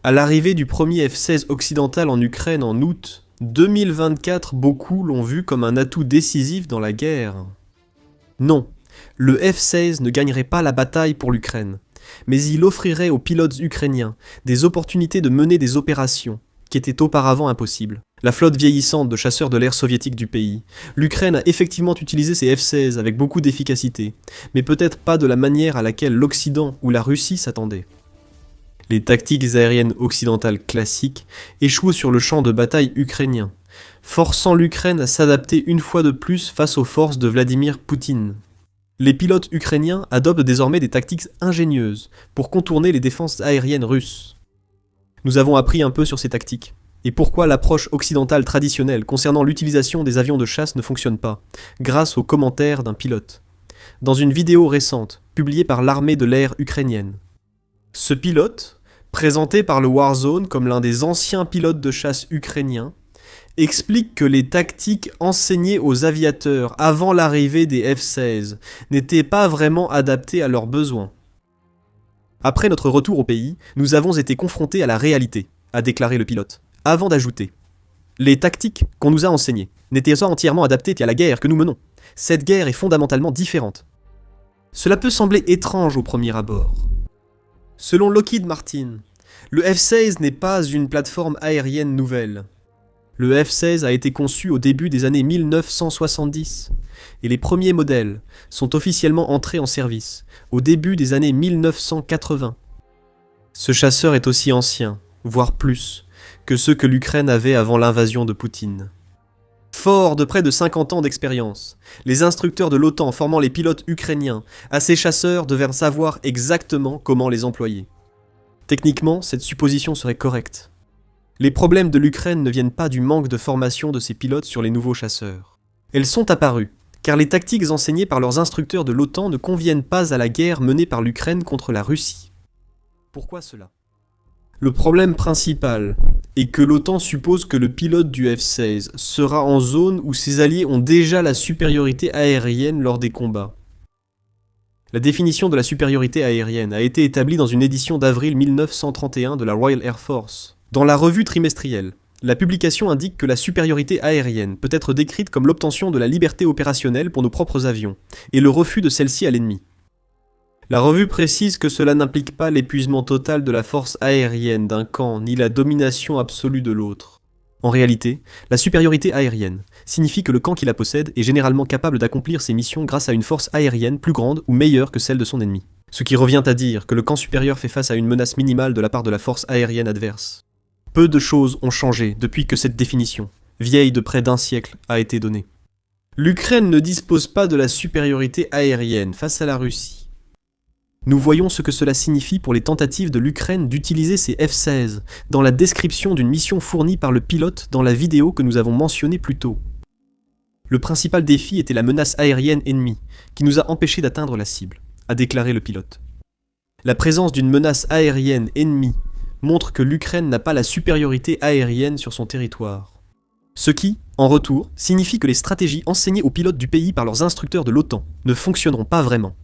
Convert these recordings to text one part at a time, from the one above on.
À l'arrivée du premier F-16 occidental en Ukraine en août 2024, beaucoup l'ont vu comme un atout décisif dans la guerre. Non, le F-16 ne gagnerait pas la bataille pour l'Ukraine, mais il offrirait aux pilotes ukrainiens des opportunités de mener des opérations qui étaient auparavant impossibles. La flotte vieillissante de chasseurs de l'ère soviétique du pays, l'Ukraine a effectivement utilisé ses F-16 avec beaucoup d'efficacité, mais peut-être pas de la manière à laquelle l'Occident ou la Russie s'attendaient. Les tactiques aériennes occidentales classiques échouent sur le champ de bataille ukrainien, forçant l'Ukraine à s'adapter une fois de plus face aux forces de Vladimir Poutine. Les pilotes ukrainiens adoptent désormais des tactiques ingénieuses pour contourner les défenses aériennes russes. Nous avons appris un peu sur ces tactiques, et pourquoi l'approche occidentale traditionnelle concernant l'utilisation des avions de chasse ne fonctionne pas, grâce aux commentaires d'un pilote. Dans une vidéo récente, publiée par l'armée de l'air ukrainienne. Ce pilote, présenté par le Warzone comme l'un des anciens pilotes de chasse ukrainiens, explique que les tactiques enseignées aux aviateurs avant l'arrivée des F-16 n'étaient pas vraiment adaptées à leurs besoins. Après notre retour au pays, nous avons été confrontés à la réalité, a déclaré le pilote, avant d'ajouter. Les tactiques qu'on nous a enseignées n'étaient pas entièrement adaptées à la guerre que nous menons. Cette guerre est fondamentalement différente. Cela peut sembler étrange au premier abord. Selon Lockheed Martin, le F-16 n'est pas une plateforme aérienne nouvelle. Le F-16 a été conçu au début des années 1970, et les premiers modèles sont officiellement entrés en service au début des années 1980. Ce chasseur est aussi ancien, voire plus, que ceux que l'Ukraine avait avant l'invasion de Poutine. Fort de près de 50 ans d'expérience, les instructeurs de l'OTAN formant les pilotes ukrainiens à ces chasseurs devaient savoir exactement comment les employer. Techniquement, cette supposition serait correcte. Les problèmes de l'Ukraine ne viennent pas du manque de formation de ses pilotes sur les nouveaux chasseurs. Elles sont apparues, car les tactiques enseignées par leurs instructeurs de l'OTAN ne conviennent pas à la guerre menée par l'Ukraine contre la Russie. Pourquoi cela ? Le problème principal est que l'OTAN suppose que le pilote du F-16 sera en zone où ses alliés ont déjà la supériorité aérienne lors des combats. La définition de la supériorité aérienne a été établie dans une édition d'avril 1931 de la Royal Air Force. Dans la revue trimestrielle, la publication indique que la supériorité aérienne peut être décrite comme l'obtention de la liberté opérationnelle pour nos propres avions, et le refus de celle-ci à l'ennemi. La revue précise que cela n'implique pas l'épuisement total de la force aérienne d'un camp, ni la domination absolue de l'autre. En réalité, la supériorité aérienne signifie que le camp qui la possède est généralement capable d'accomplir ses missions grâce à une force aérienne plus grande ou meilleure que celle de son ennemi. Ce qui revient à dire que le camp supérieur fait face à une menace minimale de la part de la force aérienne adverse. Peu de choses ont changé depuis que cette définition, vieille de près d'un siècle, a été donnée. L'Ukraine ne dispose pas de la supériorité aérienne face à la Russie. Nous voyons ce que cela signifie pour les tentatives de l'Ukraine d'utiliser ses F-16 dans la description d'une mission fournie par le pilote dans la vidéo que nous avons mentionnée plus tôt. Le principal défi était la menace aérienne ennemie, qui nous a empêchés d'atteindre la cible, a déclaré le pilote. La présence d'une menace aérienne ennemie montre que l'Ukraine n'a pas la supériorité aérienne sur son territoire. Ce qui, en retour, signifie que les stratégies enseignées aux pilotes du pays par leurs instructeurs de l'OTAN ne fonctionneront pas vraiment.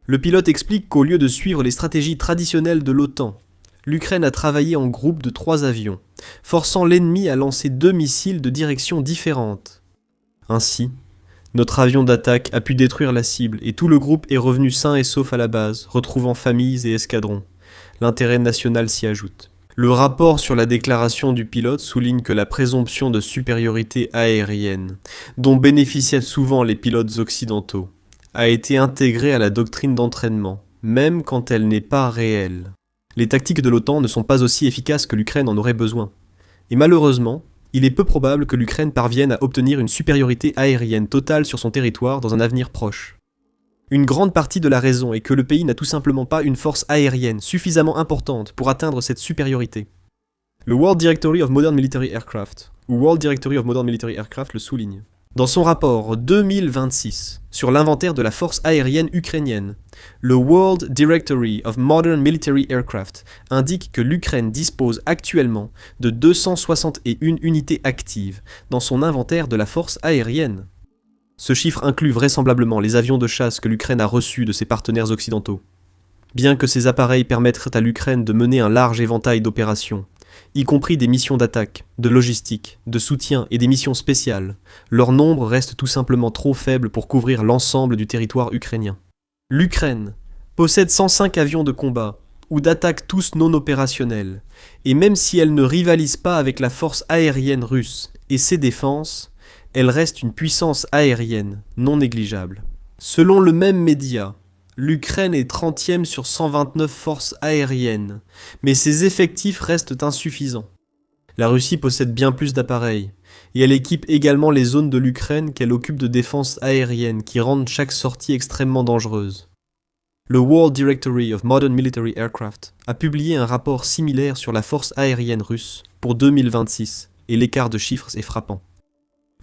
Le pilote explique qu'au lieu de suivre les stratégies traditionnelles de l'OTAN, l'Ukraine a travaillé en groupe de 3 avions, forçant l'ennemi à lancer 2 missiles de directions différentes. Ainsi, notre avion d'attaque a pu détruire la cible et tout le groupe est revenu sain et sauf à la base, retrouvant familles et escadrons. L'intérêt national s'y ajoute. Le rapport sur la déclaration du pilote souligne que la présomption de supériorité aérienne, dont bénéficiaient souvent les pilotes occidentaux, a été intégrée à la doctrine d'entraînement, même quand elle n'est pas réelle. Les tactiques de l'OTAN ne sont pas aussi efficaces que l'Ukraine en aurait besoin. Et malheureusement, il est peu probable que l'Ukraine parvienne à obtenir une supériorité aérienne totale sur son territoire dans un avenir proche. Une grande partie de la raison est que le pays n'a tout simplement pas une force aérienne suffisamment importante pour atteindre cette supériorité. Le World Directory of Modern Military Aircraft, ou World Directory of Modern Military Aircraft le souligne. Dans son rapport 2026 sur l'inventaire de la force aérienne ukrainienne, le World Directory of Modern Military Aircraft indique que l'Ukraine dispose actuellement de 261 unités actives dans son inventaire de la force aérienne. Ce chiffre inclut vraisemblablement les avions de chasse que l'Ukraine a reçus de ses partenaires occidentaux. Bien que ces appareils permettent à l'Ukraine de mener un large éventail d'opérations, y compris des missions d'attaque, de logistique, de soutien et des missions spéciales, leur nombre reste tout simplement trop faible pour couvrir l'ensemble du territoire ukrainien. L'Ukraine possède 105 avions de combat, ou d'attaque tous non opérationnels, et même si elle ne rivalise pas avec la force aérienne russe et ses défenses, elle reste une puissance aérienne non négligeable. Selon le même média, l'Ukraine est 30e sur 129 forces aériennes, mais ses effectifs restent insuffisants. La Russie possède bien plus d'appareils, et elle équipe également les zones de l'Ukraine qu'elle occupe de défense aérienne qui rendent chaque sortie extrêmement dangereuse. Le World Directory of Modern Military Aircraft a publié un rapport similaire sur la force aérienne russe pour 2026, et l'écart de chiffres est frappant.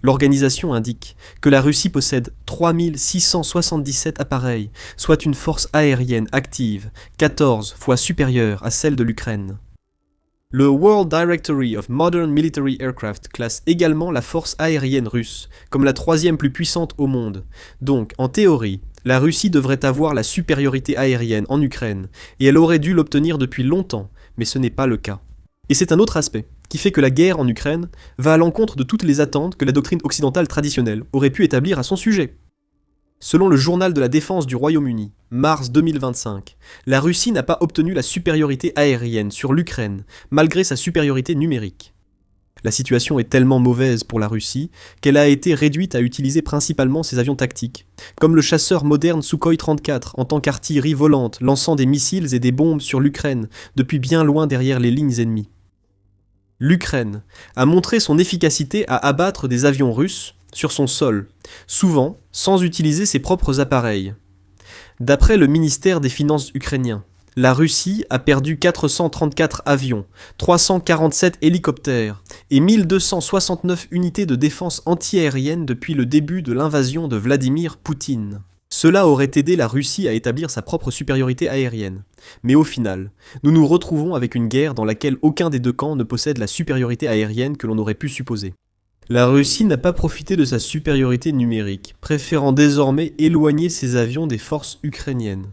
L'organisation indique que la Russie possède 3677 appareils, soit une force aérienne active 14 fois supérieure à celle de l'Ukraine. Le World Directory of Modern Military Aircraft classe également la force aérienne russe comme la troisième plus puissante au monde. Donc, en théorie, la Russie devrait avoir la supériorité aérienne en Ukraine, et elle aurait dû l'obtenir depuis longtemps, mais ce n'est pas le cas. Et c'est un autre aspect qui fait que la guerre en Ukraine va à l'encontre de toutes les attentes que la doctrine occidentale traditionnelle aurait pu établir à son sujet. Selon le journal de la défense du Royaume-Uni, mars 2025, la Russie n'a pas obtenu la supériorité aérienne sur l'Ukraine, malgré sa supériorité numérique. La situation est tellement mauvaise pour la Russie qu'elle a été réduite à utiliser principalement ses avions tactiques, comme le chasseur moderne Sukhoi 34 en tant qu'artillerie volante lançant des missiles et des bombes sur l'Ukraine depuis bien loin derrière les lignes ennemies. L'Ukraine a montré son efficacité à abattre des avions russes sur son sol, souvent sans utiliser ses propres appareils. D'après le ministère des Finances ukrainien, la Russie a perdu 434 avions, 347 hélicoptères et 1269 unités de défense antiaérienne depuis le début de l'invasion de Vladimir Poutine. Cela aurait aidé la Russie à établir sa propre supériorité aérienne. Mais au final, nous nous retrouvons avec une guerre dans laquelle aucun des deux camps ne possède la supériorité aérienne que l'on aurait pu supposer. La Russie n'a pas profité de sa supériorité numérique, préférant désormais éloigner ses avions des forces ukrainiennes.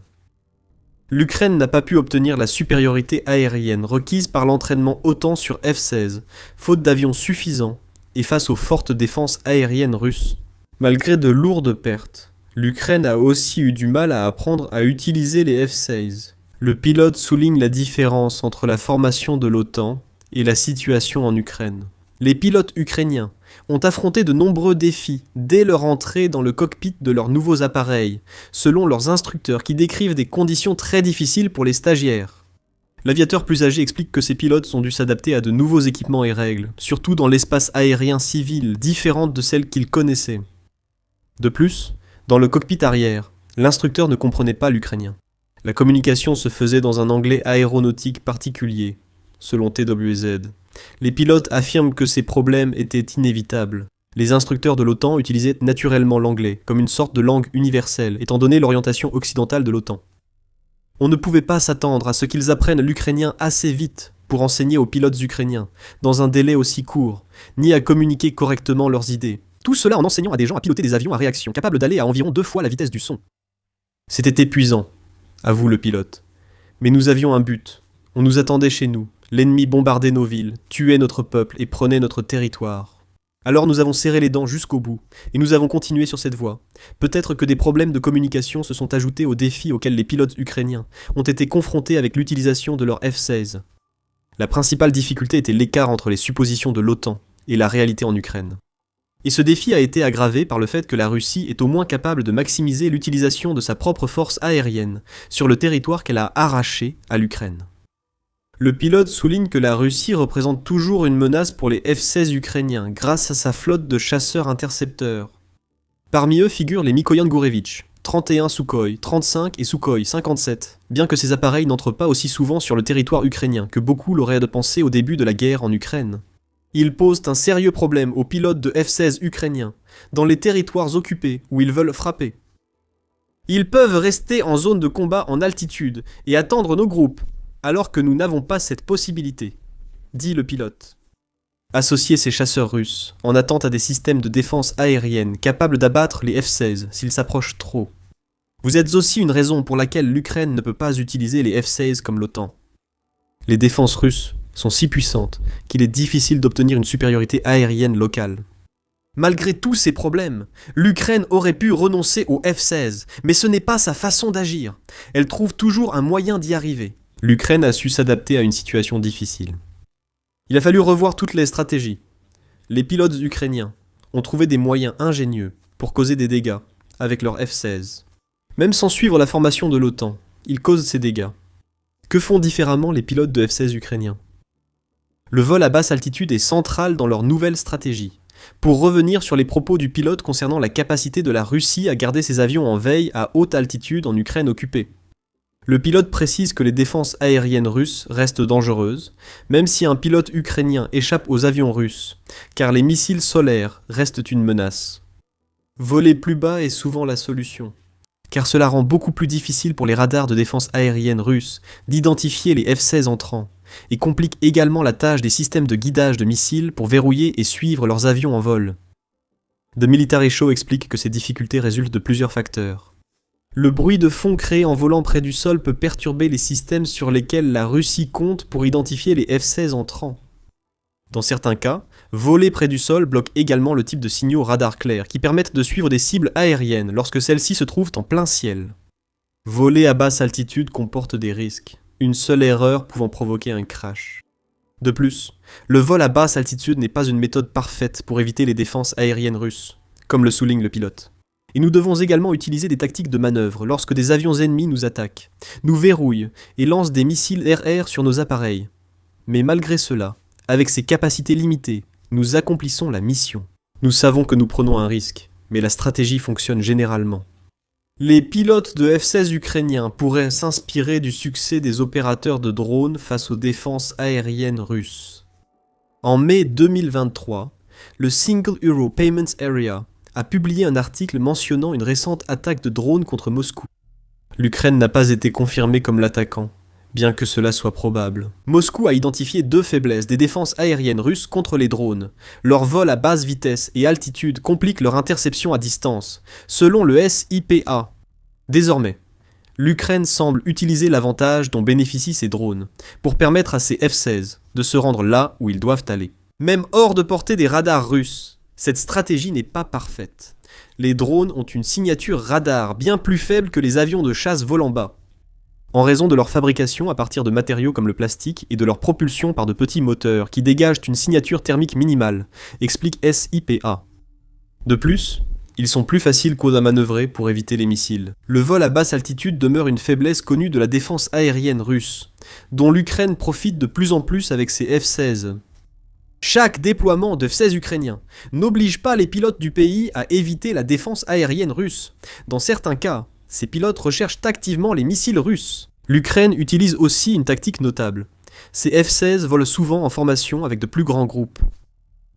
L'Ukraine n'a pas pu obtenir la supériorité aérienne requise par l'entraînement OTAN sur F-16, faute d'avions suffisants et face aux fortes défenses aériennes russes. Malgré de lourdes pertes, l'Ukraine a aussi eu du mal à apprendre à utiliser les F-16. Le pilote souligne la différence entre la formation de l'OTAN et la situation en Ukraine. Les pilotes ukrainiens ont affronté de nombreux défis dès leur entrée dans le cockpit de leurs nouveaux appareils, selon leurs instructeurs qui décrivent des conditions très difficiles pour les stagiaires. L'aviateur plus âgé explique que ces pilotes ont dû s'adapter à de nouveaux équipements et règles, surtout dans l'espace aérien civil, différentes de celles qu'ils connaissaient. De plus, dans le cockpit arrière, l'instructeur ne comprenait pas l'ukrainien. La communication se faisait dans un anglais aéronautique particulier, selon TWZ. Les pilotes affirment que ces problèmes étaient inévitables. Les instructeurs de l'OTAN utilisaient naturellement l'anglais, comme une sorte de langue universelle, étant donné l'orientation occidentale de l'OTAN. On ne pouvait pas s'attendre à ce qu'ils apprennent l'ukrainien assez vite pour enseigner aux pilotes ukrainiens, dans un délai aussi court, ni à communiquer correctement leurs idées. Tout cela en enseignant à des gens à piloter des avions à réaction, capables d'aller à environ 2 fois la vitesse du son. C'était épuisant, avoue le pilote. Mais nous avions un but. On nous attendait chez nous. L'ennemi bombardait nos villes, tuait notre peuple et prenait notre territoire. Alors nous avons serré les dents jusqu'au bout, et nous avons continué sur cette voie. Peut-être que des problèmes de communication se sont ajoutés aux défis auxquels les pilotes ukrainiens ont été confrontés avec l'utilisation de leur F-16. La principale difficulté était l'écart entre les suppositions de l'OTAN et la réalité en Ukraine. Et ce défi a été aggravé par le fait que la Russie est au moins capable de maximiser l'utilisation de sa propre force aérienne sur le territoire qu'elle a arraché à l'Ukraine. Le pilote souligne que la Russie représente toujours une menace pour les F-16 ukrainiens grâce à sa flotte de chasseurs-intercepteurs. Parmi eux figurent les Mikoyan Gourevitch, 31 Sukhoi, 35 et Sukhoi 57, bien que ces appareils n'entrent pas aussi souvent sur le territoire ukrainien que beaucoup l'auraient pensé au début de la guerre en Ukraine. Ils posent un sérieux problème aux pilotes de F-16 ukrainiens, dans les territoires occupés où ils veulent frapper. Ils peuvent rester en zone de combat en altitude et attendre nos groupes, alors que nous n'avons pas cette possibilité, dit le pilote. Associer ces chasseurs russes en attente à des systèmes de défense aérienne capables d'abattre les F-16 s'ils s'approchent trop. Vous êtes aussi une raison pour laquelle l'Ukraine ne peut pas utiliser les F-16 comme l'OTAN. Les défenses russes sont si puissantes qu'il est difficile d'obtenir une supériorité aérienne locale. Malgré tous ces problèmes, l'Ukraine aurait pu renoncer aux F-16, mais ce n'est pas sa façon d'agir. Elle trouve toujours un moyen d'y arriver. L'Ukraine a su s'adapter à une situation difficile. Il a fallu revoir toutes les stratégies. Les pilotes ukrainiens ont trouvé des moyens ingénieux pour causer des dégâts avec leurs F-16. Même sans suivre la formation de l'OTAN, ils causent ces dégâts. Que font différemment les pilotes de F-16 ukrainiens ? Le vol à basse altitude est central dans leur nouvelle stratégie. Pour revenir sur les propos du pilote concernant la capacité de la Russie à garder ses avions en veille à haute altitude en Ukraine occupée. Le pilote précise que les défenses aériennes russes restent dangereuses, même si un pilote ukrainien échappe aux avions russes, car les missiles solaires restent une menace. Voler plus bas est souvent la solution, car cela rend beaucoup plus difficile pour les radars de défense aérienne russes d'identifier les F-16 entrants, et complique également la tâche des systèmes de guidage de missiles pour verrouiller et suivre leurs avions en vol. The Military Show explique que ces difficultés résultent de plusieurs facteurs. Le bruit de fond créé en volant près du sol peut perturber les systèmes sur lesquels la Russie compte pour identifier les F-16 entrants. Dans certains cas, voler près du sol bloque également le type de signaux radar clairs qui permettent de suivre des cibles aériennes lorsque celles-ci se trouvent en plein ciel. Voler à basse altitude comporte des risques, une seule erreur pouvant provoquer un crash. De plus, le vol à basse altitude n'est pas une méthode parfaite pour éviter les défenses aériennes russes, comme le souligne le pilote. Et nous devons également utiliser des tactiques de manœuvre lorsque des avions ennemis nous attaquent, nous verrouillent et lancent des missiles RR sur nos appareils. Mais malgré cela, avec ces capacités limitées, nous accomplissons la mission. Nous savons que nous prenons un risque, mais la stratégie fonctionne généralement. Les pilotes de F-16 ukrainiens pourraient s'inspirer du succès des opérateurs de drones face aux défenses aériennes russes. En mai 2023, le Single Euro Payments Area a publié un article mentionnant une récente attaque de drones contre Moscou. L'Ukraine n'a pas été confirmée comme l'attaquant, bien que cela soit probable. Moscou a identifié deux faiblesses des défenses aériennes russes contre les drones. Leur vol à basse vitesse et altitude complique leur interception à distance, selon le SIPA. Désormais, l'Ukraine semble utiliser l'avantage dont bénéficient ces drones, pour permettre à ces F-16 de se rendre là où ils doivent aller. Même hors de portée des radars russes, cette stratégie n'est pas parfaite. Les drones ont une signature radar bien plus faible que les avions de chasse volant bas, en raison de leur fabrication à partir de matériaux comme le plastique et de leur propulsion par de petits moteurs qui dégagent une signature thermique minimale, explique SIPA. De plus, ils sont plus faciles à manœuvrer pour éviter les missiles. Le vol à basse altitude demeure une faiblesse connue de la défense aérienne russe, dont l'Ukraine profite de plus en plus avec ses F-16. Chaque déploiement de F-16 ukrainiens n'oblige pas les pilotes du pays à éviter la défense aérienne russe. Dans certains cas, ces pilotes recherchent activement les missiles russes. L'Ukraine utilise aussi une tactique notable. Ces F-16 volent souvent en formation avec de plus grands groupes.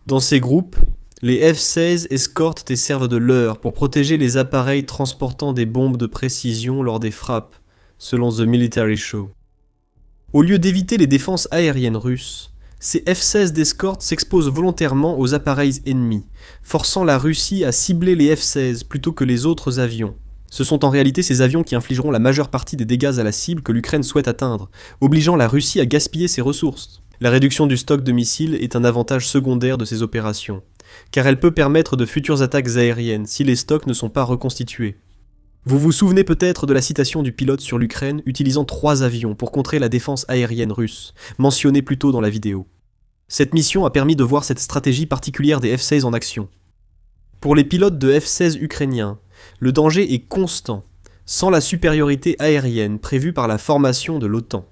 Dans ces groupes, les F-16 escortent et servent de leurre pour protéger les appareils transportant des bombes de précision lors des frappes, selon The Military Show. Au lieu d'éviter les défenses aériennes russes, ces F-16 d'escorte s'exposent volontairement aux appareils ennemis, forçant la Russie à cibler les F-16 plutôt que les autres avions. Ce sont en réalité ces avions qui infligeront la majeure partie des dégâts à la cible que l'Ukraine souhaite atteindre, obligeant la Russie à gaspiller ses ressources. La réduction du stock de missiles est un avantage secondaire de ces opérations, car elle peut permettre de futures attaques aériennes si les stocks ne sont pas reconstitués. Vous vous souvenez peut-être de la citation du pilote sur l'Ukraine utilisant 3 avions pour contrer la défense aérienne russe, mentionnée plus tôt dans la vidéo. Cette mission a permis de voir cette stratégie particulière des F-16 en action. Pour les pilotes de F-16 ukrainiens, le danger est constant, sans la supériorité aérienne prévue par la formation de l'OTAN.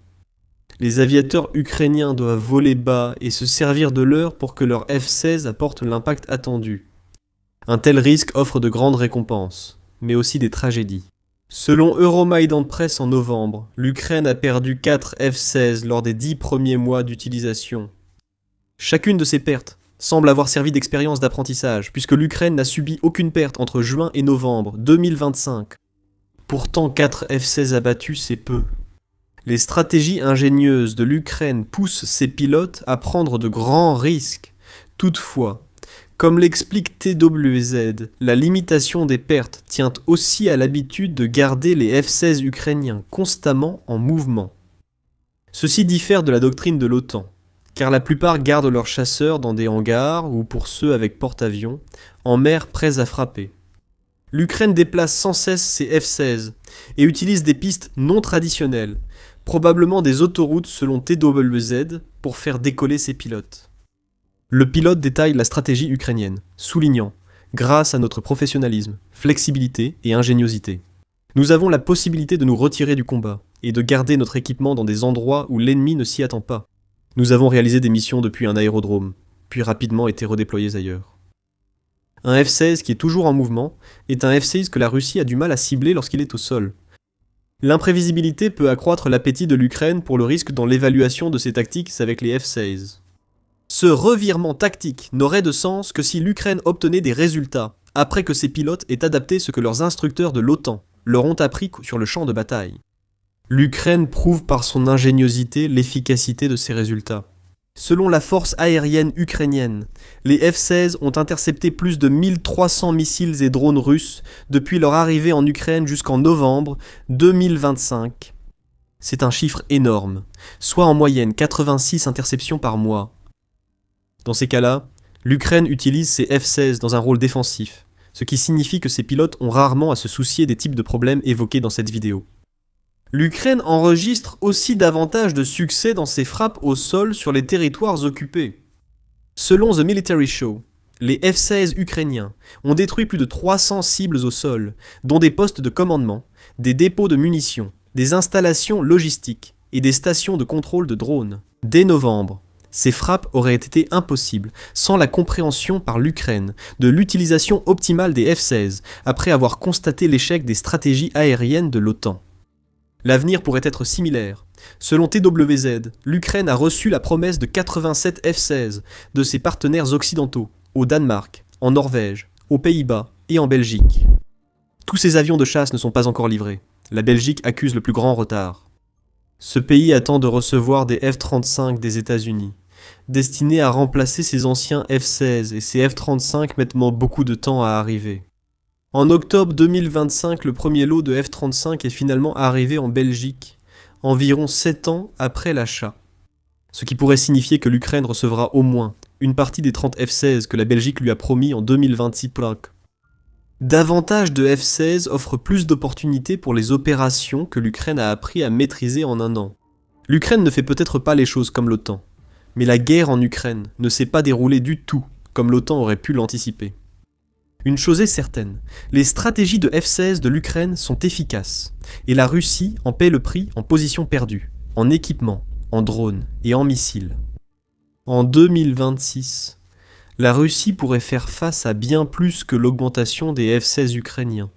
Les aviateurs ukrainiens doivent voler bas et se servir de leurre pour que leur F-16 apporte l'impact attendu. Un tel risque offre de grandes récompenses, mais aussi des tragédies. Selon Euromaidan Press en novembre, l'Ukraine a perdu 4 F-16 lors des 10 premiers mois d'utilisation. Chacune de ces pertes semble avoir servi d'expérience d'apprentissage, puisque l'Ukraine n'a subi aucune perte entre juin et novembre 2025. Pourtant, 4 F-16 abattus, c'est peu. Les stratégies ingénieuses de l'Ukraine poussent ses pilotes à prendre de grands risques. Toutefois, Comme l'explique TWZ, la limitation des pertes tient aussi à l'habitude de garder les F-16 ukrainiens constamment en mouvement. Ceci diffère de la doctrine de l'OTAN, car la plupart gardent leurs chasseurs dans des hangars ou, pour ceux avec porte-avions, en mer prêts à frapper. L'Ukraine déplace sans cesse ses F-16 et utilise des pistes non traditionnelles, probablement des autoroutes selon TWZ, pour faire décoller ses pilotes. Le pilote détaille la stratégie ukrainienne, soulignant « Grâce à notre professionnalisme, flexibilité et ingéniosité, nous avons la possibilité de nous retirer du combat et de garder notre équipement dans des endroits où l'ennemi ne s'y attend pas. Nous avons réalisé des missions depuis un aérodrome, puis rapidement été redéployés ailleurs. » Un F-16 qui est toujours en mouvement est un F-16 que la Russie a du mal à cibler lorsqu'il est au sol. L'imprévisibilité peut accroître l'appétit de l'Ukraine pour le risque dans l'évaluation de ses tactiques avec les F-16. Ce revirement tactique n'aurait de sens que si l'Ukraine obtenait des résultats, après que ses pilotes aient adapté ce que leurs instructeurs de l'OTAN leur ont appris sur le champ de bataille. L'Ukraine prouve par son ingéniosité l'efficacité de ces résultats. Selon la force aérienne ukrainienne, les F-16 ont intercepté plus de 1300 missiles et drones russes depuis leur arrivée en Ukraine jusqu'en novembre 2025. C'est un chiffre énorme, soit en moyenne 86 interceptions par mois. Dans ces cas-là, l'Ukraine utilise ses F-16 dans un rôle défensif, ce qui signifie que ses pilotes ont rarement à se soucier des types de problèmes évoqués dans cette vidéo. L'Ukraine enregistre aussi davantage de succès dans ses frappes au sol sur les territoires occupés. Selon The Military Show, les F-16 ukrainiens ont détruit plus de 300 cibles au sol, dont des postes de commandement, des dépôts de munitions, des installations logistiques et des stations de contrôle de drones. Dès novembre, ces frappes auraient été impossibles sans la compréhension par l'Ukraine de l'utilisation optimale des F-16 après avoir constaté l'échec des stratégies aériennes de l'OTAN. L'avenir pourrait être similaire. Selon TWZ, l'Ukraine a reçu la promesse de 87 F-16 de ses partenaires occidentaux, au Danemark, en Norvège, aux Pays-Bas et en Belgique. Tous ces avions de chasse ne sont pas encore livrés. La Belgique accuse le plus grand retard. Ce pays attend de recevoir des F-35 des États-Unis, destinés à remplacer ses anciens F-16, et ces F-35 mettent beaucoup de temps à arriver. En octobre 2025, le premier lot de F-35 est finalement arrivé en Belgique, environ 7 ans après l'achat. Ce qui pourrait signifier que l'Ukraine recevra au moins une partie des 30 F-16 que la Belgique lui a promis en 2026. Davantage de F-16 offrent plus d'opportunités pour les opérations que l'Ukraine a appris à maîtriser en un an. L'Ukraine ne fait peut-être pas les choses comme l'OTAN, mais la guerre en Ukraine ne s'est pas déroulée du tout comme l'OTAN aurait pu l'anticiper. Une chose est certaine, les stratégies de F-16 de l'Ukraine sont efficaces, et la Russie en paie le prix en position perdue, en équipement, en drones et en missiles. En 2026, la Russie pourrait faire face à bien plus que l'augmentation des F-16 ukrainiens.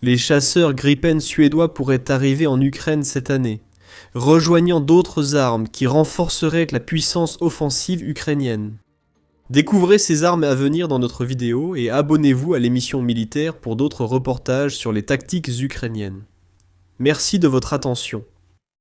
Les chasseurs Gripen suédois pourraient arriver en Ukraine cette année, rejoignant d'autres armes qui renforceraient la puissance offensive ukrainienne. Découvrez ces armes à venir dans notre vidéo et abonnez-vous à l'émission militaire pour d'autres reportages sur les tactiques ukrainiennes. Merci de votre attention.